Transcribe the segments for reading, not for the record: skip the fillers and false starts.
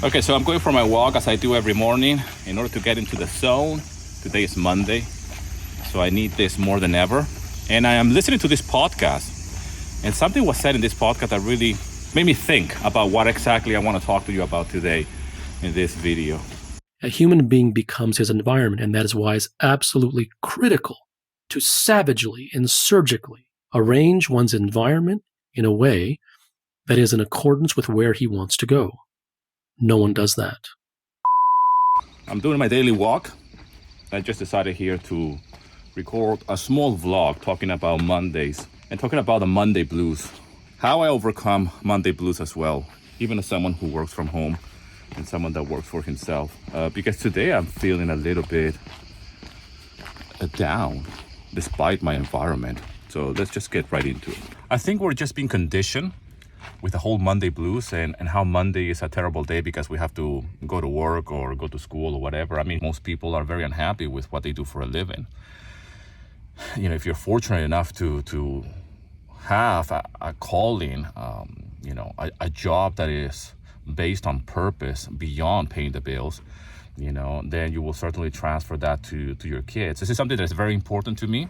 Okay, so I'm going for my walk as I do every morning in order to get into the zone. Today is Monday, so I need this more than ever. And I am listening to this podcast, and something was said in this podcast that really made me think about what exactly I want to talk to you about today in this video. A human being becomes his environment, and that is why it's absolutely critical to savagely and surgically arrange one's environment in a way that is in accordance with where he wants to go. No one does that. I'm doing my daily walk. I just decided here to record a small vlog talking about Mondays and talking about the Monday blues. How I overcome Monday blues as well, even as someone who works from home and someone that works for himself. Because today I'm feeling a little bit down despite my environment. So let's just get right into it. I think we're just being conditioned with the whole Monday blues and how Monday is a terrible day because we have to go to work or go to school or whatever. I mean, most people are very unhappy with what they do for a living. You know, if you're fortunate enough to have a calling, a job that is based on purpose beyond paying the bills, then you will certainly transfer that to your kids. This is something that is very important to me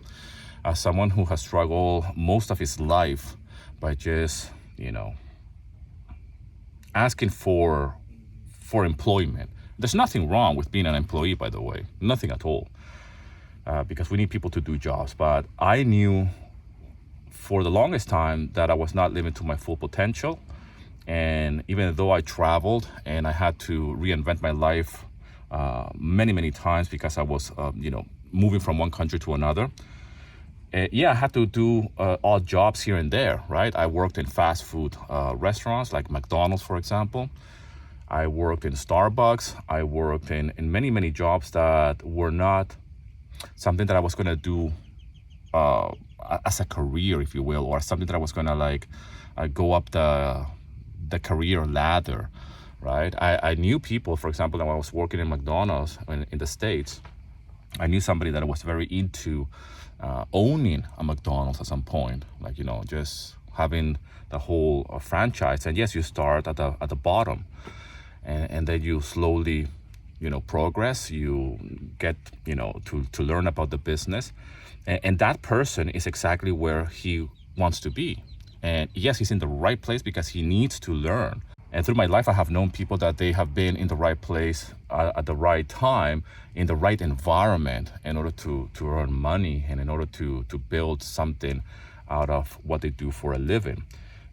as someone who has struggled most of his life by just asking for employment. There's nothing wrong with being an employee, by the way, nothing at all, because we need people to do jobs. But I knew for the longest time that I was not living to my full potential. And even though I traveled and I had to reinvent my life many times because I was, moving from one country to another, I had to do odd jobs here and there, right? I worked in fast food restaurants like McDonald's, for example. I worked in Starbucks. I worked in many jobs that were not something that I was going to do as a career, if you will, or something that I was going to go up the career ladder, right? I knew people, for example, when I was working in McDonald's in the States, I knew somebody that was very into owning a McDonald's at some point, just having the whole franchise. And yes, you start at the bottom, and then you slowly, progress. You get, to learn about the business, and that person is exactly where he wants to be. And yes, he's in the right place because he needs to learn. And through my life, I have known people that they have been in the right place at the right time, in the right environment in order to earn money and in order to build something out of what they do for a living.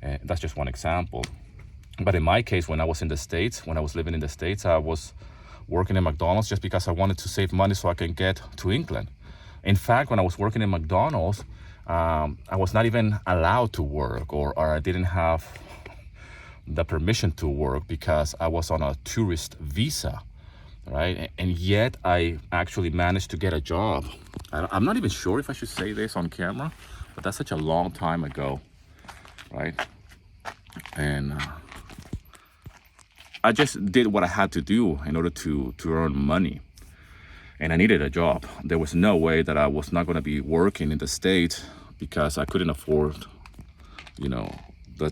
And that's just one example. But in my case, when I was in the States, when I was living in the States, I was working in McDonald's just because I wanted to save money so I can get to England. In fact, when I was working in McDonald's, I was not even allowed to work, or I didn't have the permission to work because I was on a tourist visa, right? And yet I actually managed to get a job. I'm not even sure if I should say this on camera, but that's such a long time ago, right? And I just did what I had to do in order to earn money. And I needed a job. There was no way that I was not going to be working in the States because I couldn't afford,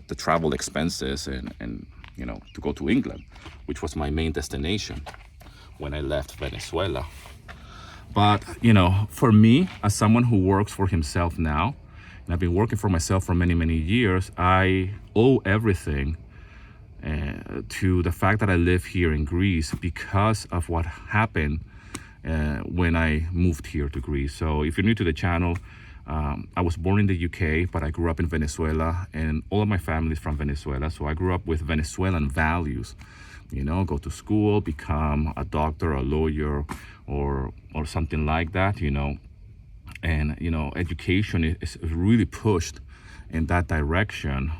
the travel expenses and to go to England, which was my main destination when I left Venezuela. But, for me, as someone who works for himself now, and I've been working for myself for many years, I owe everything to the fact that I live here in Greece because of what happened when I moved here to Greece. So if you're new to the channel, I was born in the UK, but I grew up in Venezuela, and all of my family is from Venezuela. So I grew up with Venezuelan values, go to school, become a doctor, a lawyer, or something like that, And, education is really pushed in that direction,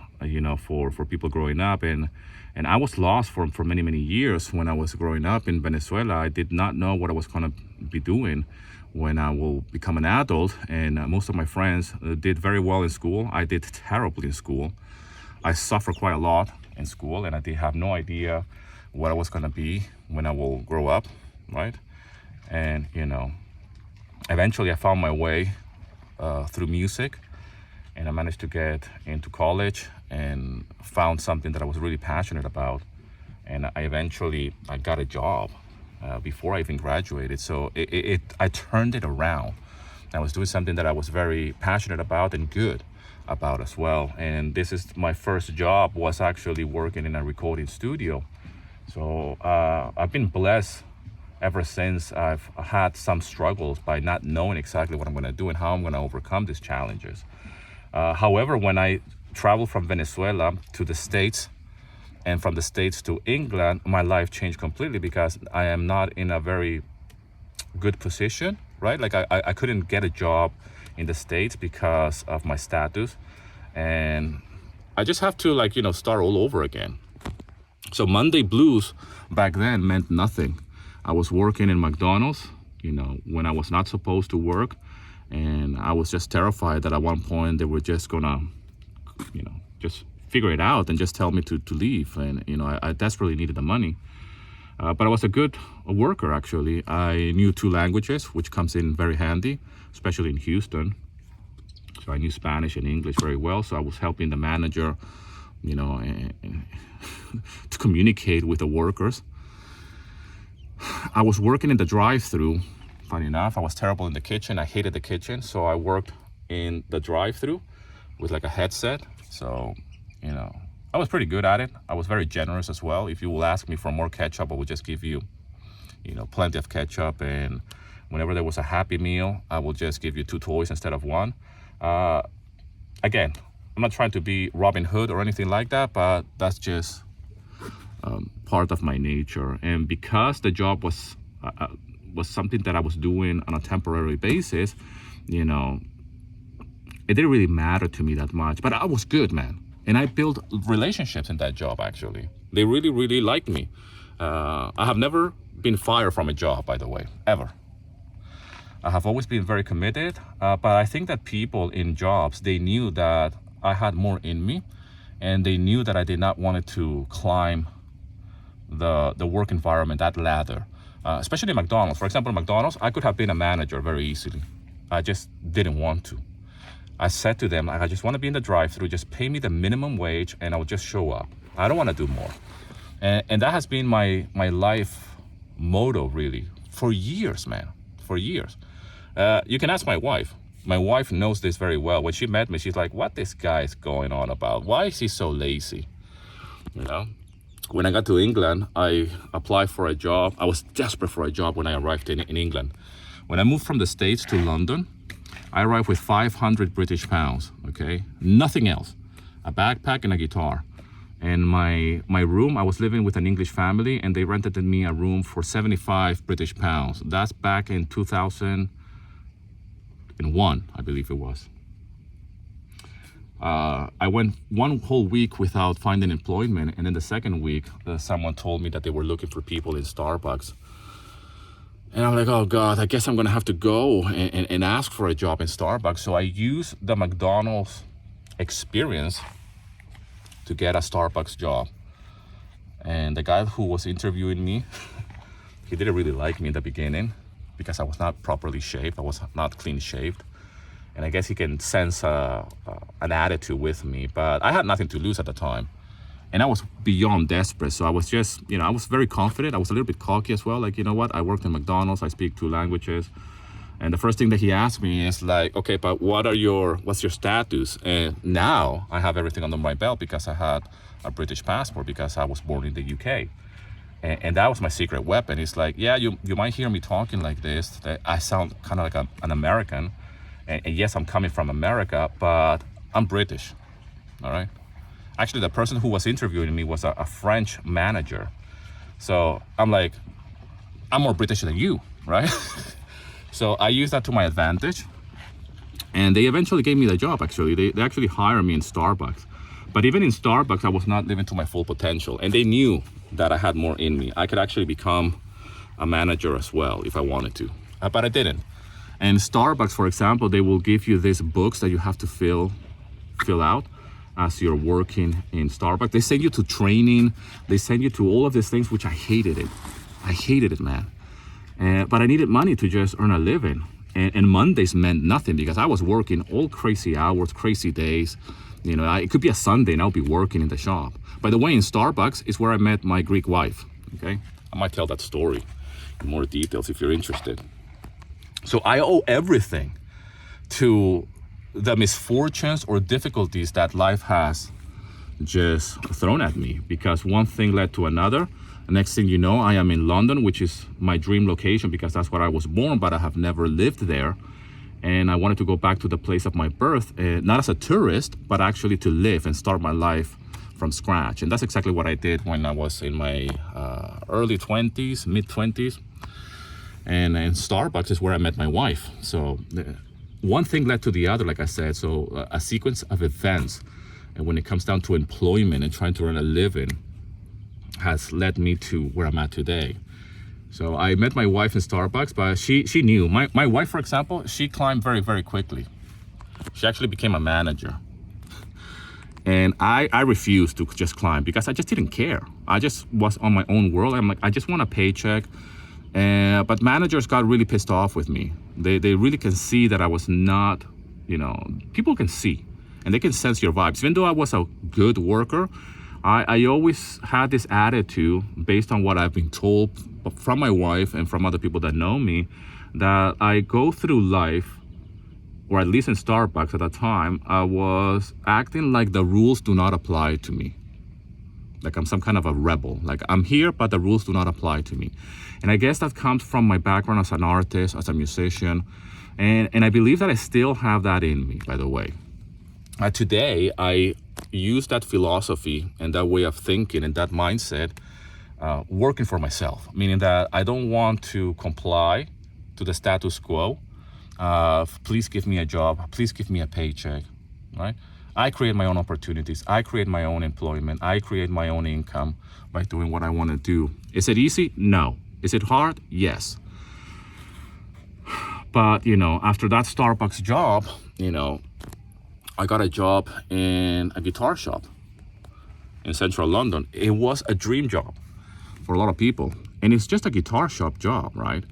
for people growing up. And I was lost for many years when I was growing up in Venezuela. I did not know what I was going to be doing when I will become an adult. And most of my friends did very well in school. I did terribly in school. I suffered quite a lot in school, and I did have no idea what I was going to be when I will grow up, right? And, eventually I found my way through music, and I managed to get into college and found something that I was really passionate about. and I got a job before I even graduated. So I turned it around. I was doing something that I was very passionate about and good about as well. And this is my first job, was actually working in a recording studio. So I've been blessed ever since. I've had some struggles by not knowing exactly what I'm going to do and how I'm going to overcome these challenges. However, when I traveled from Venezuela to the States, and from the States to England, my life changed completely, because I am not in a very good position, right? Like I couldn't get a job in the States because of my status, and I just have to, like, start all over again. So Monday blues back then meant nothing. I was working in McDonald's, when I was not supposed to work, and I was just terrified that at one point they were just gonna, just figure it out and just tell me to leave. And I desperately needed the money. But I was a good worker, actually. I knew 2 languages, which comes in very handy, especially in Houston. So I knew Spanish and English very well. So I was helping the manager, to communicate with the workers. I was working in the drive-thru. Funny enough, I was terrible in the kitchen. I hated the kitchen. So I worked in the drive-thru with like a headset. So, I was pretty good at it. I was very generous as well. If you will ask me for more ketchup, I would just give you, plenty of ketchup. And whenever there was a Happy Meal, I will just give you 2 toys instead of 1. Again, I'm not trying to be Robin Hood or anything like that, but that's just part of my nature. And because the job was something that I was doing on a temporary basis, it didn't really matter to me that much. But I was good, man. And I built relationships in that job, actually. They really, really liked me. I have never been fired from a job, by the way, ever. I have always been very committed. But I think that people in jobs, they knew that I had more in me. And they knew that I did not want to climb the work environment, that ladder. Especially McDonald's. For example, McDonald's, I could have been a manager very easily. I just didn't want to. I said to them, I just want to be in the drive-thru. Just pay me the minimum wage and I'll just show up. I don't want to do more. And that has been my life motto, really, for years, man, for years. You can ask my wife. My wife knows this very well. When she met me, she's like, what this guy is going on about? Why is he so lazy? When I got to England, I applied for a job. I was desperate for a job when I arrived in England. When I moved from the States to London, I arrived with 500 British pounds, okay? Nothing else. A backpack and a guitar. And my room, I was living with an English family, and they rented me a room for 75 British pounds. That's back in 2001, I believe it was. I went 1 whole week without finding employment, and then the second week, someone told me that they were looking for people in Starbucks. And I'm like, oh God, I guess I'm gonna have to go and ask for a job in Starbucks. So I used the McDonald's experience to get a Starbucks job. And the guy who was interviewing me, he didn't really like me in the beginning because I was not properly shaved. I was not clean shaved. And I guess he can sense an attitude with me, but I had nothing to lose at the time. And I was beyond desperate. So I was just, I was very confident. I was a little bit cocky as well. Like, what? I worked in McDonald's. I speak 2 languages. And the first thing that he asked me is like, okay, but what's your status? And now I have everything under my belt because I had a British passport because I was born in the UK. And that was my secret weapon. It's like, yeah, you might hear me talking like this. That I sound kind of like an American. And yes, I'm coming from America, but I'm British, all right? Actually, the person who was interviewing me was a French manager. So I'm like, I'm more British than you, right? So I used that to my advantage. And they eventually gave me the job, actually. They actually hired me in Starbucks. But even in Starbucks, I was not living to my full potential. And they knew that I had more in me. I could actually become a manager as well if I wanted to. But I didn't. And Starbucks, for example, they will give you these books that you have to fill out as you're working in Starbucks. They send you to training. They send you to all of these things, which I hated it. I hated it, man. But I needed money to just earn a living. And Mondays meant nothing because I was working all crazy hours, crazy days. It could be a Sunday and I'll be working in the shop. By the way, in Starbucks is where I met my Greek wife. Okay, I might tell that story in more details if you're interested. So I owe everything to the misfortunes or difficulties that life has just thrown at me, because one thing led to another. The next thing you know, I am in London, which is my dream location because that's where I was born, but I have never lived there. And I wanted to go back to the place of my birth, not as a tourist, but actually to live and start my life from scratch. And that's exactly what I did when I was in my early 20s, mid 20s. And in Starbucks is where I met my wife. So one thing led to the other, like I said. So a sequence of events, and when it comes down to employment and trying to earn a living, has led me to where I'm at today. So I met my wife in Starbucks, but she knew. My wife, for example, she climbed very, very quickly. She actually became a manager. And I refused to just climb because I just didn't care. I just was on my own world. I'm like, I just want a paycheck. But managers got really pissed off with me. They really can see that I was not, people can see and they can sense your vibes. Even though I was a good worker, I always had this attitude based on what I've been told from my wife and from other people that know me, that I go through life, or at least in Starbucks at that time, I was acting like the rules do not apply to me. Like I'm some kind of a rebel. Like I'm here, but the rules do not apply to me. And I guess that comes from my background as an artist, as a musician. And I believe that I still have that in me, by the way. Today, I use that philosophy and that way of thinking and that mindset working for myself, meaning that I don't want to comply to the status quo. Please give me a job. Please give me a paycheck, right? I create my own opportunities. I create my own employment. I create my own income by doing what I want to do. Is it easy? No. Is it hard? Yes. But, after that Starbucks job, I got a job in a guitar shop in central London. It was a dream job for a lot of people. And it's just a guitar shop job, right?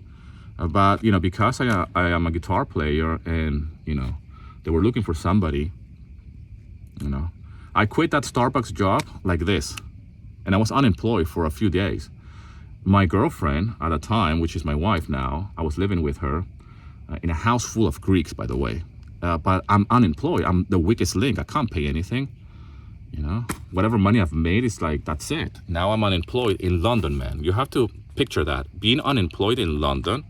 But, because I am a guitar player and, they were looking for somebody, I quit that Starbucks job like this. And I was unemployed for a few days. My girlfriend at the time, which is my wife now, I was living with her in a house full of Greeks, by the way. But I'm unemployed. I'm the weakest link. I can't pay anything. Whatever money I've made, it's like, that's it. Now I'm unemployed in London, man. You have to picture that. Being unemployed in London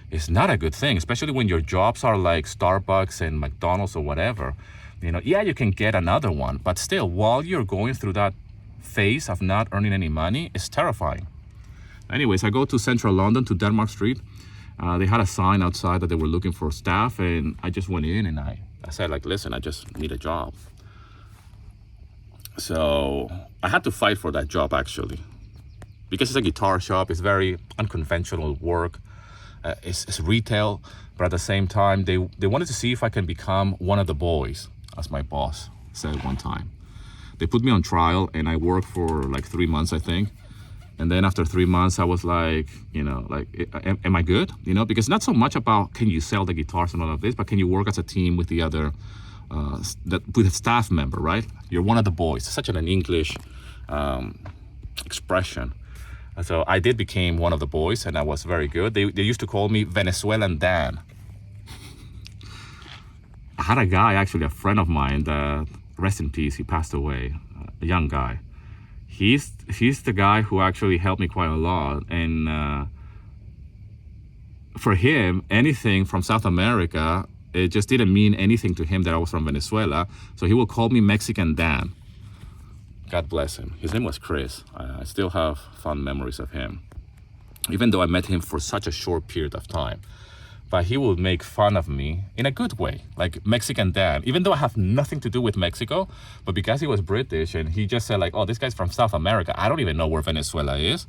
is not a good thing, especially when your jobs are like Starbucks and McDonald's or whatever. Yeah, you can get another one, but still, while you're going through that phase of not earning any money, it's terrifying. Anyways, I go to central London, to Denmark Street. They had a sign outside that they were looking for staff, and I just went in and I said, like, listen, I just need a job. So I had to fight for that job, actually, because it's a guitar shop. It's very unconventional work. It's retail, but at the same time, they wanted to see if I can become one of the boys, as my boss said one time. They put me on trial, and I worked for like 3 months, I think. And then after 3 months, I was like, am I good? Because not so much about can you sell the guitars and all of this, but can you work as a team with the other, with a staff member, right? You're one of the boys. Such an English expression. So I did become one of the boys, and I was very good. They used to call me Venezuelan Dan. I had a guy, actually, a friend of mine, that, rest in peace, he passed away, a young guy. He's the guy who actually helped me quite a lot. And for him, anything from South America, it just didn't mean anything to him that I was from Venezuela. So he would call me Mexican Dan. God bless him. His name was Chris. I still have fond memories of him, even though I met him for such a short period of time. But he would make fun of me in a good way, like Mexican Dan, even though I have nothing to do with Mexico. But because he was British and he just said like, oh, this guy's from South America. I don't even know where Venezuela is.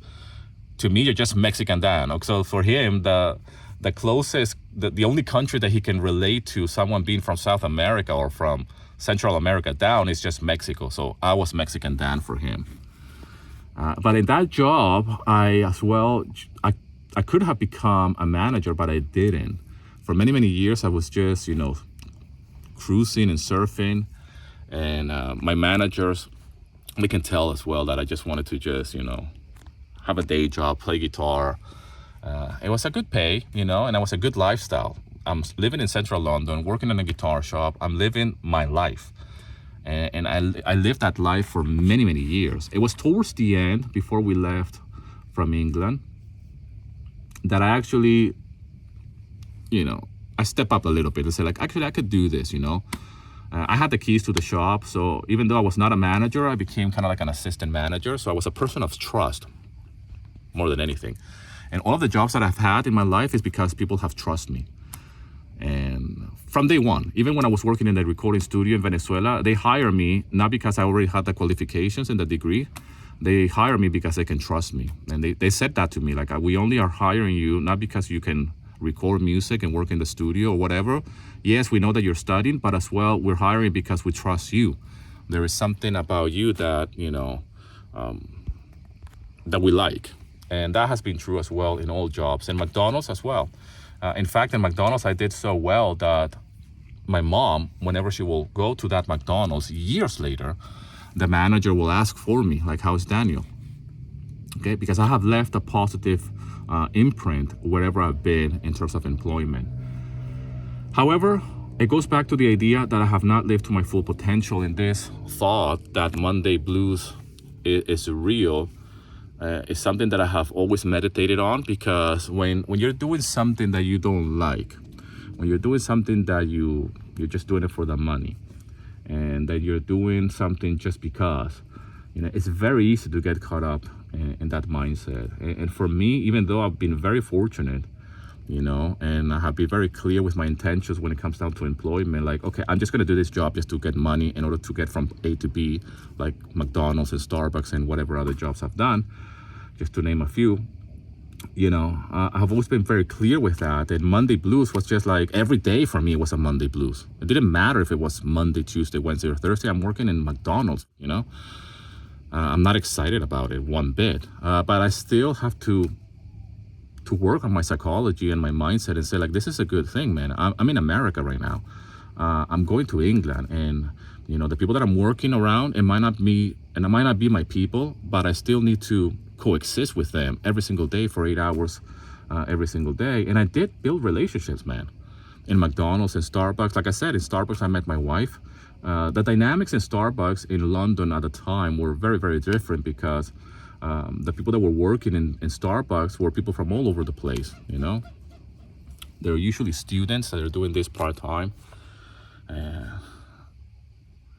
To me, you're just Mexican Dan. So for him, the closest, the only country that he can relate to someone being from South America or from Central America down is just Mexico. So I was Mexican Dan for him. But in that job, I could have become a manager, but I didn't. For many, many years, I was just, cruising and surfing. And my managers, they can tell as well that I just wanted to just, have a day job, play guitar. It was a good pay, and it was a good lifestyle. I'm living in central London, working in a guitar shop. I'm living my life. And I lived that life for many, many years. It was towards the end, before we left from England, that I actually, I step up a little bit and say, like, actually, I could do this, I had the keys to the shop. So even though I was not a manager, I became kind of like an assistant manager. So I was a person of trust more than anything. And all of the jobs that I've had in my life is because people have trusted me. And from day one, even when I was working in a recording studio in Venezuela, they hire me not because I already had the qualifications and the degree. They hire me because they can trust me. And they said that to me, like, we only are hiring you not because you can record music and work in the studio or whatever. Yes, we know that you're studying, but as well, we're hiring because we trust you. There is something about you that, that we like. And that has been true as well in all jobs, and McDonald's as well. In fact, in McDonald's, I did so well that my mom, whenever she will go to that McDonald's years later, the manager will ask for me, like, how's Daniel? Okay, because I have left a positive imprint wherever I've been in terms of employment. However, it goes back to the idea that I have not lived to my full potential in this thought that Monday blues is real. It's something that I have always meditated on, because when you're doing something that you don't like, when you're doing something that you're just doing it for the money, and that you're doing something just because, it's very easy to get caught up in that mindset. And for me, even though I've been very fortunate, and I have been very clear with my intentions when it comes down to employment, like, okay, I'm just going to do this job just to get money in order to get from A to B, like McDonald's and Starbucks and whatever other jobs I've done, just to name a few. I've always been very clear with that. And Monday blues was just like every day for me, it was a Monday blues. It didn't matter if it was Monday, Tuesday, Wednesday, or Thursday. I'm working in McDonald's, I'm not excited about it one bit. But I still have to work on my psychology and my mindset and say, like, this is a good thing, man. I'm in America right now. I'm going to England, and the people that I'm working around, it might not be my people, but I still need to coexist with them every single day for 8 hours every single day. And I did build relationships, man, in McDonald's and Starbucks. Like I said, in Starbucks, I met my wife. The dynamics in Starbucks in London at the time were very, very different, because the people that were working in Starbucks were people from all over the place, They're usually students that are doing this part-time.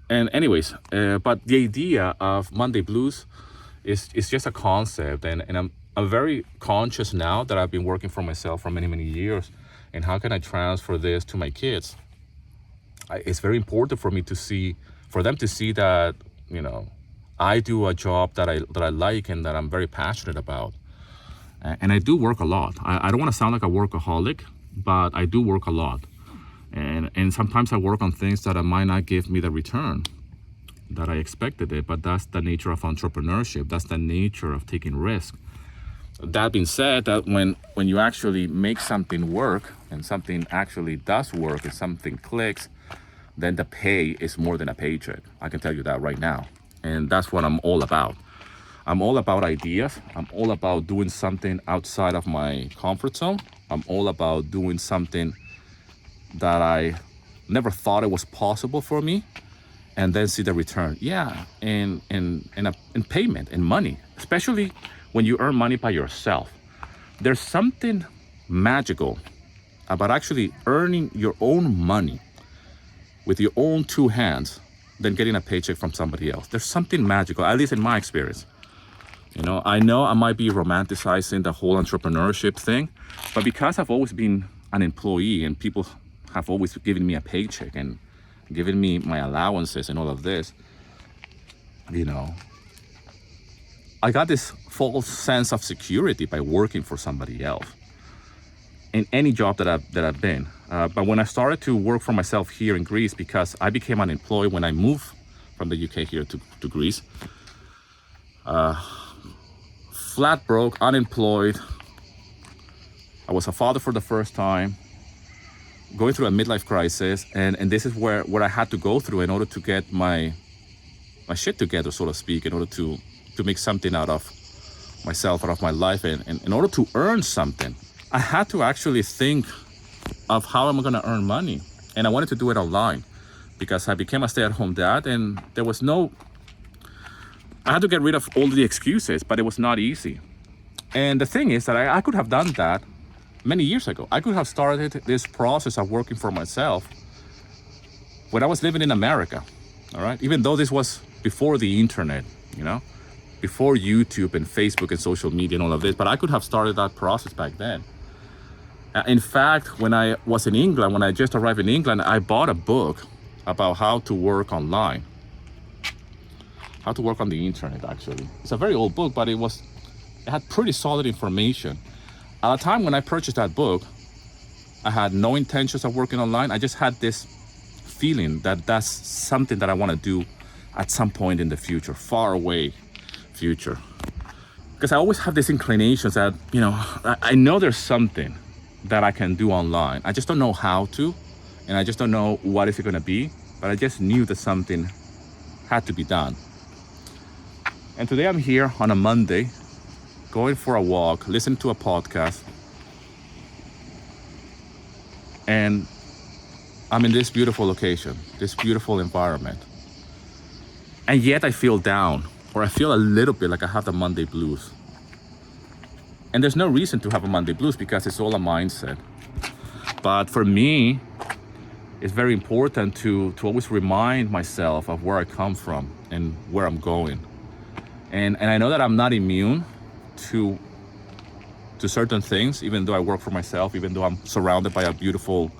And anyways, but the idea of Monday blues is just a concept. And I'm very conscious now that I've been working for myself for many, many years. And how can I transfer this to my kids? It's very important for me for them to see that, I do a job that I like and that I'm very passionate about. And I do work a lot. I don't want to sound like a workaholic, but I do work a lot. And sometimes I work on things that might not give me the return that I expected it, but that's the nature of entrepreneurship. That's the nature of taking risk. That being said, that when you actually make something work, and something actually does work, and something clicks, then the pay is more than a paycheck. I can tell you that right now. And that's what I'm all about. I'm all about ideas. I'm all about doing something outside of my comfort zone. I'm all about doing something that I never thought it was possible for me, and then see the return. Yeah, in payment, in money, especially when you earn money by yourself. There's something magical about actually earning your own money with your own two hands than getting a paycheck from somebody else. There's something magical, at least in my experience. I know I might be romanticizing the whole entrepreneurship thing, but because I've always been an employee and people have always given me a paycheck and given me my allowances and all of this, I got this false sense of security by working for somebody else in any job that I've been. But when I started to work for myself here in Greece, because I became unemployed when I moved from the UK here to Greece, flat broke, unemployed. I was a father for the first time. going through a midlife crisis, and this is where I had to go through in order to get my shit together, so to speak, in order to make something out of myself, out of my life, and in order to earn something, I had to actually think of how am I going to earn money, and I wanted to do it online because I became a stay-at-home dad, and there was I had to get rid of all the excuses, but it was not easy. And the thing is that I could have done that many years ago. I could have started this process of working for myself when I was living in America, all right? Even though this was before the internet, before YouTube and Facebook and social media and all of this, but I could have started that process back then. In fact, when I was in England, when I just arrived in England, I bought a book about how to work online. How to work on the internet, actually. It's a very old book, but it had pretty solid information. At the time when I purchased that book, I had no intentions of working online. I just had this feeling that that's something that I want to do at some point in the future, far away future. Because I always have these inclinations that, I know there's something that I can do online. I just don't know how to, and I just don't know what is it going to be, but I just knew that something had to be done. And today I'm here on a Monday, going for a walk, listening to a podcast, and I'm in this beautiful location, this beautiful environment. And yet I feel down, or I feel a little bit like I have the Monday blues. And there's no reason to have a Monday blues because it's all a mindset. But for me, it's very important to always remind myself of where I come from and where I'm going. And I know that I'm not immune to certain things, even though I work for myself, even though I'm surrounded by a beautiful,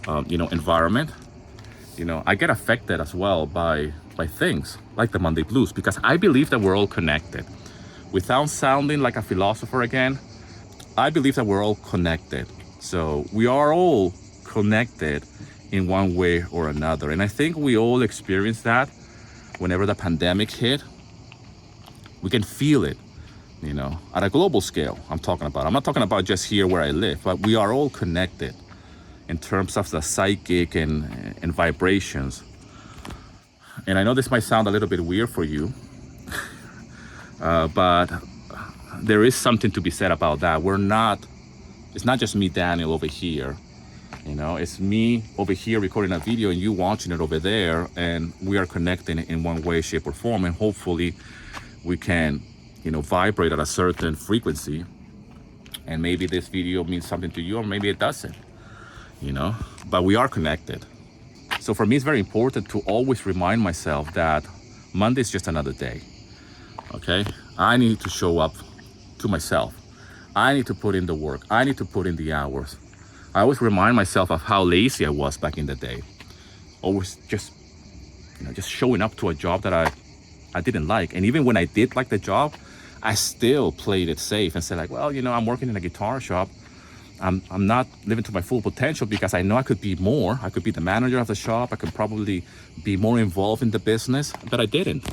environment. I get affected as well by things like the Monday blues, because I believe that we're all connected. Without sounding like a philosopher again, I believe that we're all connected. So we are all connected in one way or another. And I think we all experienced that whenever the pandemic hit. We can feel it, at a global scale. I'm not talking about just here where I live, but we are all connected in terms of the psychic and vibrations. And I know this might sound a little bit weird for you, but there is something to be said about that. It's not just me, Daniel, over here. It's me over here recording a video and you watching it over there, and we are connecting in one way, shape, or form, and hopefully we can, vibrate at a certain frequency, and maybe this video means something to you, or maybe it doesn't, but we are connected. So for me, it's very important to always remind myself that Monday is just another day, okay? I need to show up to myself. I need to put in the work. I need to put in the hours. I always remind myself of how lazy I was back in the day. Always just showing up to a job that I didn't like. And even when I did like the job, I still played it safe and said like, well, I'm working in a guitar shop. I'm not living to my full potential because I know I could be more. I could be the manager of the shop. I could probably be more involved in the business, but I didn't.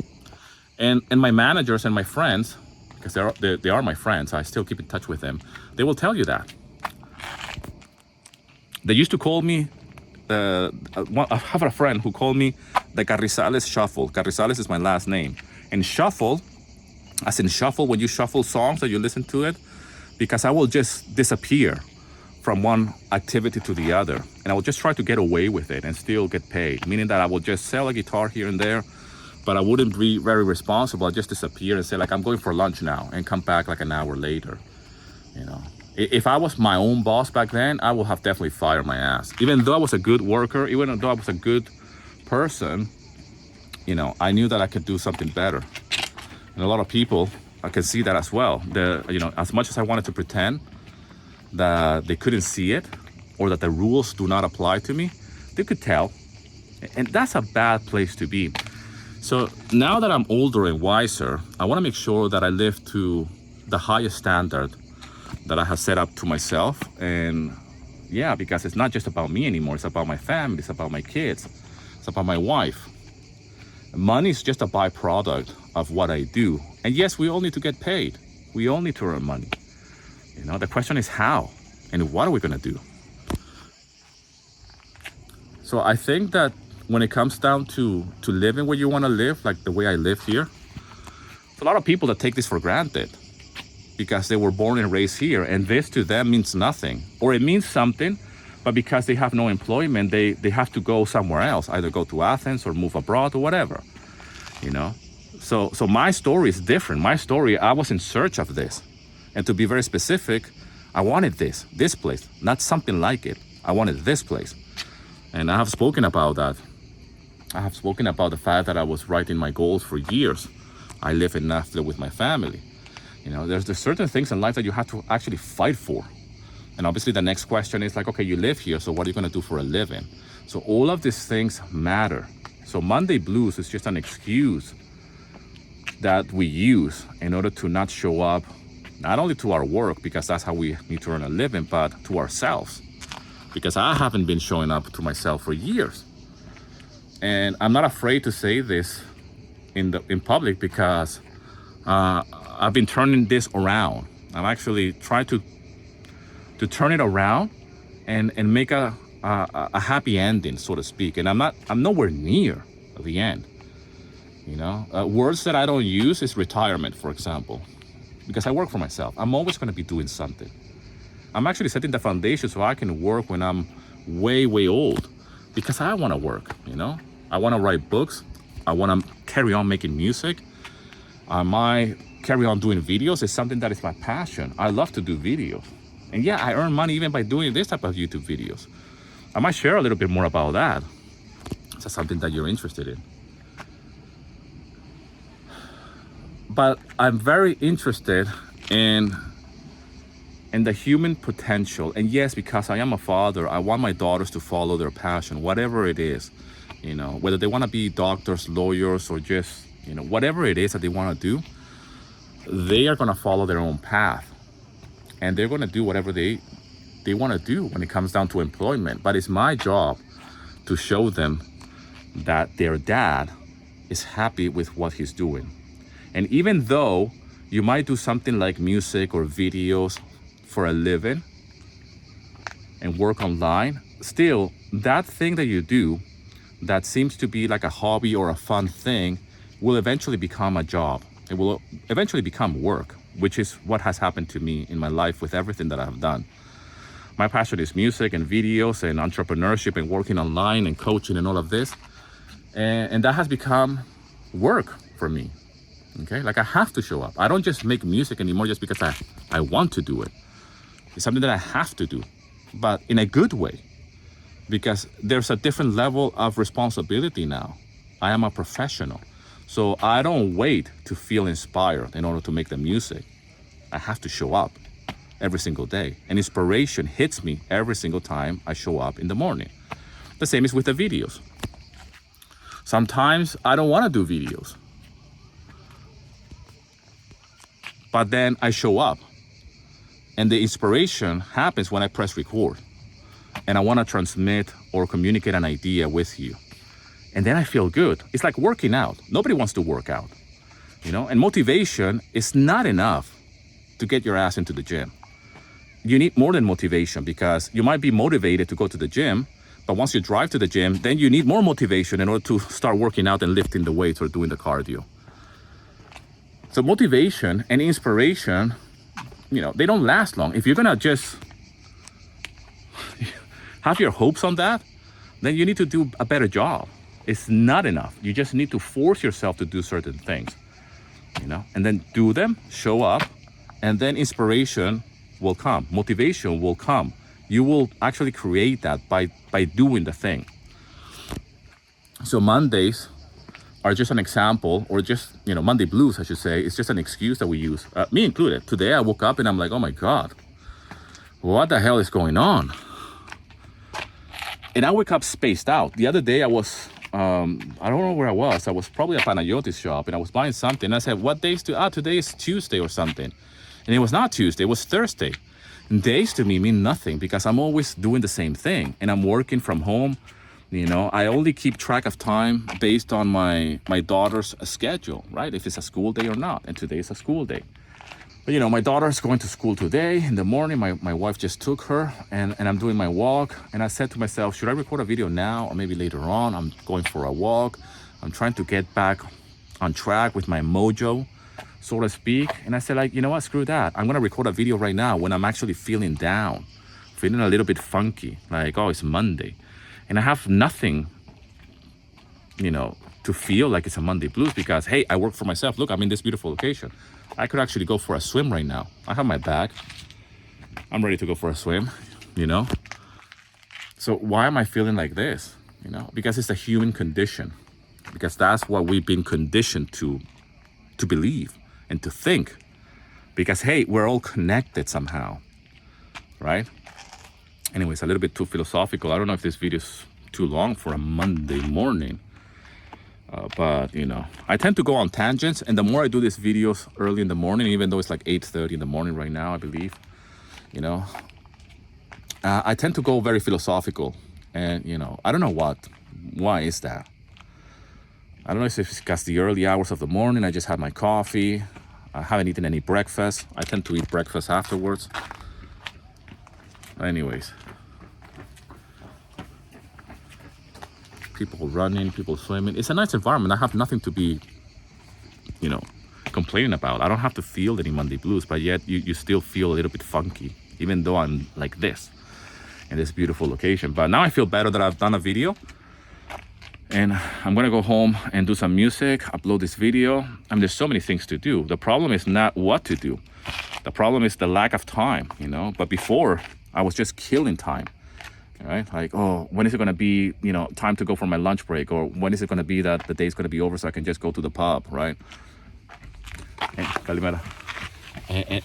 And my managers and my friends, because they are my friends, I still keep in touch with them, they will tell you that. They used to call me, I have a friend who called me the Carrizales Shuffle. Carrizales is my last name. And shuffle, as in shuffle, when you shuffle songs or you listen to it, because I will just disappear from one activity to the other. And I will just try to get away with it and still get paid. Meaning that I will just sell a guitar here and there, but I wouldn't be very responsible. I'd just disappear and say like, I'm going for lunch now, and come back like an hour later. If I was my own boss back then, I would have definitely fired my ass. Even though I was a good worker, even though I was a good person, I knew that I could do something better. And a lot of people, I can see that as well. As much as I wanted to pretend that they couldn't see it, or that the rules do not apply to me, they could tell. And that's a bad place to be. So now that I'm older and wiser, I want to make sure that I live to the highest standard that I have set up to myself. And yeah, because it's not just about me anymore. It's about my family. It's about my kids. It's about my wife. Money is just a byproduct of what I do. And yes, we all need to get paid. We all need to earn money. The question is how and what are we going to do? So I think that when it comes down to living where you want to live, like the way I live here, there's a lot of people that take this for granted because they were born and raised here, and this to them means nothing. Or it means something, but because they have no employment, they have to go somewhere else, either go to Athens or move abroad or whatever, you know? So my story is different. My story, I was in search of this. And to be very specific, I wanted this place, not something like it. I wanted this place. And I have spoken about that. I have spoken about the fact that I was writing my goals for years. I live in Nashville with my family. You know, there's certain things in life that you have to actually fight for. And obviously the next question is like, okay, you live here, so what are you gonna do for a living? So all of these things matter. So Monday blues is just an excuse that we use in order to not show up, not only to our work, because that's how we need to earn a living, but to ourselves. Because I haven't been showing up to myself for years. And I'm not afraid to say this in public because I've been turning this around. I'm actually trying to turn it around and make a happy ending, so to speak. And I'm nowhere near the end. You know, words that I don't use is retirement, for example, because I work for myself. I'm always going to be doing something. I'm actually setting the foundation so I can work when I'm way, way old, because I want to work, you know? I want to write books. I want to carry on making music. I might carry on doing videos. It's something that is my passion. I love to do videos. And yeah, I earn money even by doing this type of YouTube videos. I might share a little bit more about that. Is that something that you're interested in? But I'm very interested in the human potential. And yes, because I am a father, I want my daughters to follow their passion, whatever it is, you know, whether they want to be doctors, lawyers, or just, you know, whatever it is that they want to do, they are going to follow their own path. And they're going to do whatever they want to do when it comes down to employment. But it's my job to show them that their dad is happy with what he's doing. And even though you might do something like music or videos for a living and work online, still that thing that you do that seems to be like a hobby or a fun thing will eventually become a job. It will eventually become work, which is what has happened to me in my life with everything that I've done. My passion is music and videos and entrepreneurship and working online and coaching and all of this. And that has become work for me. Okay, like I have to show up. I don't just make music anymore just because I want to do it. It's something that I have to do, but in a good way, because there's a different level of responsibility now. I am a professional, so I don't wait to feel inspired in order to make the music. I have to show up every single day, and inspiration hits me every single time I show up in the morning. The same is with the videos. Sometimes I don't want to do videos, but then I show up and the inspiration happens when I press record and I want to transmit or communicate an idea with you. And then I feel good. It's like working out. Nobody wants to work out, you know, and motivation is not enough to get your ass into the gym. You need more than motivation, because you might be motivated to go to the gym, but once you drive to the gym, then you need more motivation in order to start working out and lifting the weights or doing the cardio. So motivation and inspiration, you know, they don't last long. If you're gonna just have your hopes on that, then you need to do a better job. It's not enough. You just need to force yourself to do certain things, you know, and then do them, show up, and then inspiration will come. Motivation will come. You will actually create that by doing the thing. So Mondays are just an example, or just, you know, Monday blues, I should say. It's just an excuse that we use, me included. Today I woke up and I'm like, oh my God, what the hell is going on? And I wake up spaced out. The other day I was, I don't know where I was. I was probably at Panayotis shop and I was buying something. I said, what days today is Tuesday or something. And it was not Tuesday, it was Thursday. And days to me mean nothing, because I'm always doing the same thing and I'm working from home. You know, I only keep track of time based on my daughter's schedule, right? If it's a school day or not. And today is a school day. But my daughter's going to school today in the morning. My wife just took her, and I'm doing my walk. And I said to myself, should I record a video now or maybe later on? I'm going for a walk. I'm trying to get back on track with my mojo, so to speak. And I said, like, you know what, screw that. I'm gonna record a video right now when I'm actually feeling down, feeling a little bit funky, like, oh, it's Monday. And I have nothing, to feel like it's a Monday blues because, hey, I work for myself. Look, I'm in this beautiful location. I could actually go for a swim right now. I have my bag. I'm ready to go for a swim, So why am I feeling like this? Because it's a human condition. Because that's what we've been conditioned to believe and to think. Because, hey, we're all connected somehow, right? Anyways, a little bit too philosophical. I don't know if this video is too long for a Monday morning. But, I tend to go on tangents. And the more I do these videos early in the morning, even though it's like 8:30 in the morning right now, I believe, I tend to go very philosophical. And, I don't know why is that? I don't know if it's because the early hours of the morning, I just had my coffee. I haven't eaten any breakfast. I tend to eat breakfast afterwards. Anyways. People running, people swimming. It's a nice environment. I have nothing to be, complaining about. I don't have to feel any Monday blues, but yet you still feel a little bit funky, even though I'm like this, in this beautiful location. But now I feel better that I've done a video. And I'm gonna go home and do some music, upload this video. There's so many things to do. The problem is not what to do. The problem is the lack of time, But before, I was just killing time. Right? Like, oh, when is it going to be, time to go for my lunch break? Or when is it going to be that the day's going to be over so I can just go to the pub, right?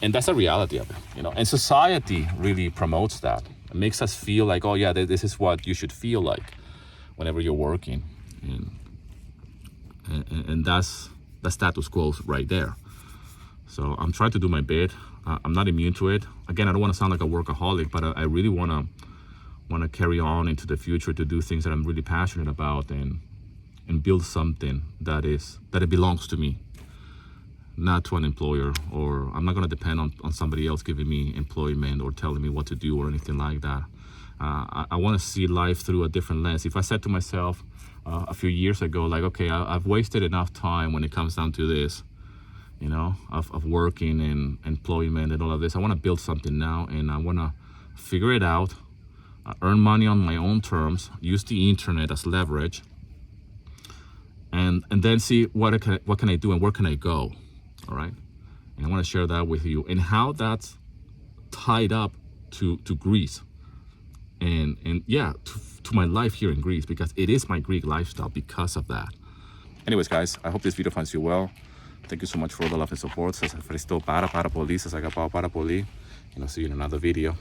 And that's the reality of it, And society really promotes that. It makes us feel like, oh, yeah, this is what you should feel like whenever you're working. And that's the status quo right there. So I'm trying to do my bit. I'm not immune to it. Again, I don't want to sound like a workaholic, but I really want to carry on into the future to do things that I'm really passionate about and build something that it belongs to me, not to an employer, or I'm not going to depend on somebody else giving me employment or telling me what to do or anything like that. I want to see life through a different lens. If I said to myself a few years ago, like, okay, I've wasted enough time when it comes down to this, of working and employment and all of this, I want to build something now, and I want to figure it out. Earn money on my own terms, use the internet as leverage, and then see what can I do and where can I go, all right? And I want to share that with you and how that's tied up to Greece and to my life here in Greece, because it is my Greek lifestyle because of that. Anyways, guys, I hope this video finds you well. Thank you so much for all the love and support. Σας ευχαριστώ πάρα πολύ. Σας αγαπάω πάρα πολύ. And I'll see you in another video.